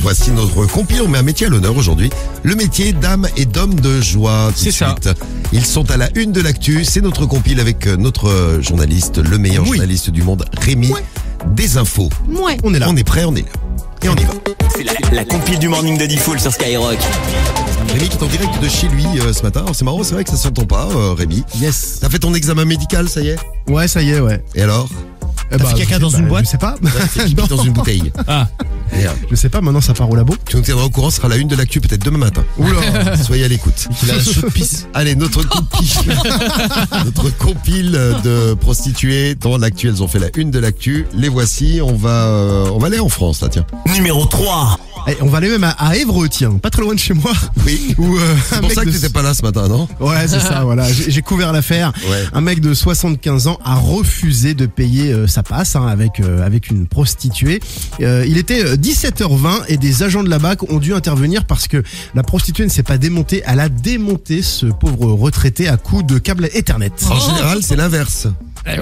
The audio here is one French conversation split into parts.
Voici notre compil, on met un métier à l'honneur aujourd'hui. Le métier d'âme et d'homme de joie. C'est ça. Ils sont à la une de l'actu. C'est notre compil avec notre journaliste, le meilleur journaliste du monde, Rémi. Des infos. Ouais. On est là. On est prêt, on est là. Et on y va. C'est la compile du morning de Diffoul sur Skyrock. Rémi qui est en direct de chez lui ce matin. Alors c'est marrant, c'est vrai que ça s'entend pas, Rémi. Yes. T'as fait ton examen médical, ça y est? Ouais, ça y est, ouais. Et alors? T'as fait caca dans une boîte? Je sais pas. C'est pipi dans une bouteille. Ah. Et, je sais pas, maintenant ça part au labo. Tu nous tiendras au courant, ce sera la une de l'actu peut-être demain matin. Oula. Soyez à l'écoute. Il a la chaude pisse. Allez, notre compile de prostituées dans l'actu. Elles ont fait la une de l'actu. Les voici. On va aller en France, là, tiens. Numéro 3. Et on va aller même à Évreux, tiens, pas très loin de chez moi. Oui. C'est pour ça que t'étais pas là ce matin, non? Ouais, c'est ça, voilà. J'ai couvert l'affaire. Ouais. Un mec de 75 ans a refusé de payer sa passe avec une prostituée. Il était 17h20 et des agents de la BAC ont dû intervenir parce que la prostituée ne s'est pas démontée. Elle a démonté ce pauvre retraité à coups de câble Ethernet. En général, c'est l'inverse.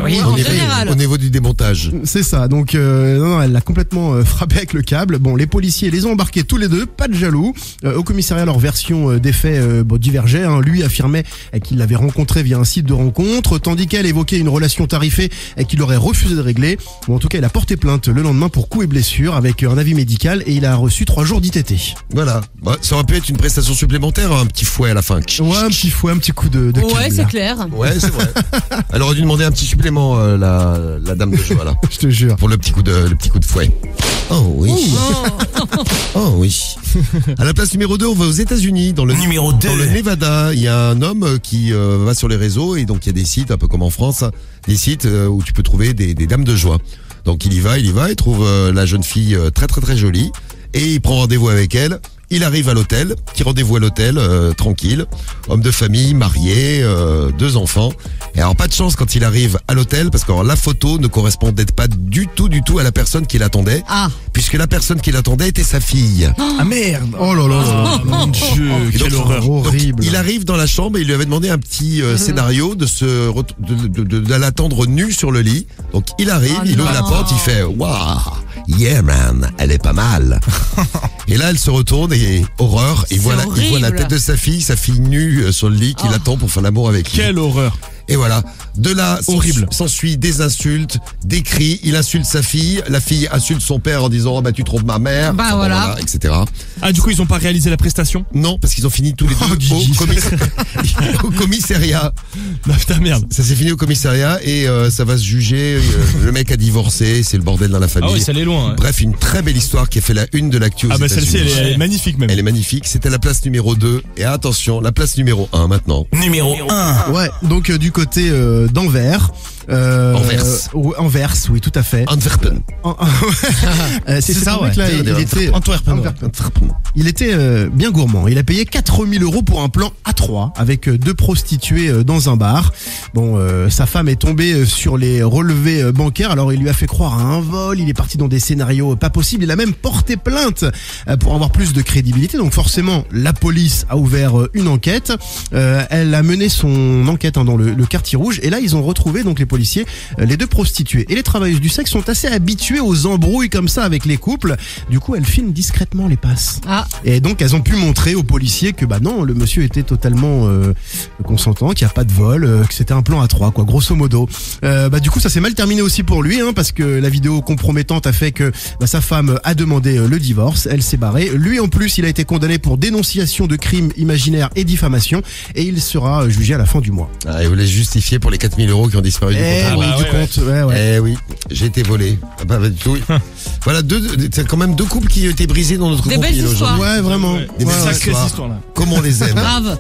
Oui, en général. Au niveau du démontage. C'est ça, donc non, elle l'a complètement frappé avec le câble. Bon, les policiers les ont embarqués tous les deux, pas de jaloux. Au commissariat, leur version des faits divergeait. Lui affirmait qu'il l'avait rencontré via un site de rencontre, tandis qu'elle évoquait une relation tarifée qu'il aurait refusé de régler. Bon, en tout cas, il a porté plainte le lendemain pour coups et blessures avec un avis médical et il a reçu 3 jours d'ITT. Voilà. Bah, ça aurait pu être une prestation supplémentaire, un petit fouet à la fin. Ouais, un petit fouet, un petit coup de câble. Ouais, c'est clair. Ouais, c'est vrai. Elle aurait dû demander un petit supplément, la dame de joie, là. Je te jure. Pour le petit coup de fouet. Oh oui. Oh oui. À la place numéro 2, on va aux États-Unis, dans le Numéro 2. Dans le Nevada. Il y a un homme qui va sur les réseaux et donc il y a des sites, un peu comme en France, des sites où tu peux trouver des dames de joie. Donc il y va, il trouve la jeune fille très très très jolie et il prend rendez-vous avec elle. Il arrive à l'hôtel, petit rendez-vous à l'hôtel, tranquille, homme de famille, marié, 2 enfants. Et alors pas de chance quand il arrive à l'hôtel, parce que alors, la photo ne correspondait pas du tout à la personne qui l'attendait, puisque la personne qui l'attendait était sa fille. Ah merde. Oh là là, mon Dieu, quelle horreur. Horrible. Donc, il arrive dans la chambre et il lui avait demandé un petit scénario de l'attendre nu sur le lit. Donc il arrive, il ouvre la porte, il fait waouh, yeah man, elle est pas mal. Et là elle se retourne et horreur, il voit la tête de sa fille nue sur le lit qui l'attend pour faire l'amour avec lui. Quelle horreur. Et voilà, de là horrible. S'ensuit des insultes, des cris, il insulte sa fille, la fille insulte son père en disant tu trompes ma mère, voilà, etc. Ah, du coup ils ont pas réalisé la prestation? Non, parce qu'ils ont fini tous les deux au commissariat. Non, putain, merde. Ça s'est fini au commissariat et ça va se juger. Le mec a divorcé, c'est le bordel dans la famille. Ah oui, ça allait loin. Ouais. Bref, une très belle histoire qui a fait la une de l'actu aux Ah bah États-Unis. celle-ci elle est magnifique même. Elle est magnifique, c'était la place numéro 2 et attention, la place numéro 1 maintenant. Numéro 1. Ouais, donc du côté d'Anvers. Anvers, oui, tout à fait. Antwerpen. C'est ça, ouais. Là, Antwerpen. Il était bien gourmand. Il a payé 4000 € pour un plan A3 avec 2 prostituées dans un bar. Bon, sa femme est tombée sur les relevés bancaires. Alors, il lui a fait croire à un vol. Il est parti dans des scénarios pas possibles. Il a même porté plainte pour avoir plus de crédibilité. Donc, forcément, la police a ouvert une enquête. Elle a mené son enquête dans le quartier rouge. Et là, ils ont retrouvé donc les policiers, les 2 prostituées et les travailleuses du sexe sont assez habituées aux embrouilles comme ça avec les couples. Du coup, elles filment discrètement les passes. Et donc, elles ont pu montrer aux policiers que non, le monsieur était totalement consentant, qu'il n'y a pas de vol, que c'était un plan à 3, quoi, grosso modo. Du coup, ça s'est mal terminé aussi pour lui, parce que la vidéo compromettante a fait que sa femme a demandé le divorce. Elle s'est barrée. Lui, en plus, il a été condamné pour dénonciation de crimes imaginaires et diffamation et il sera jugé à la fin du mois. Il voulait justifier pour les 4000 € qui ont disparu du compte. Ouais. Eh oui, j'ai été volé. Pas du tout. Voilà, c'est quand même 2 couples qui ont été brisés dans notre Des compagnie belles histoires. aujourd'hui. Ouais, vraiment. Des belles Sacrée histoires. histoire là. Comme on les aime. Grave.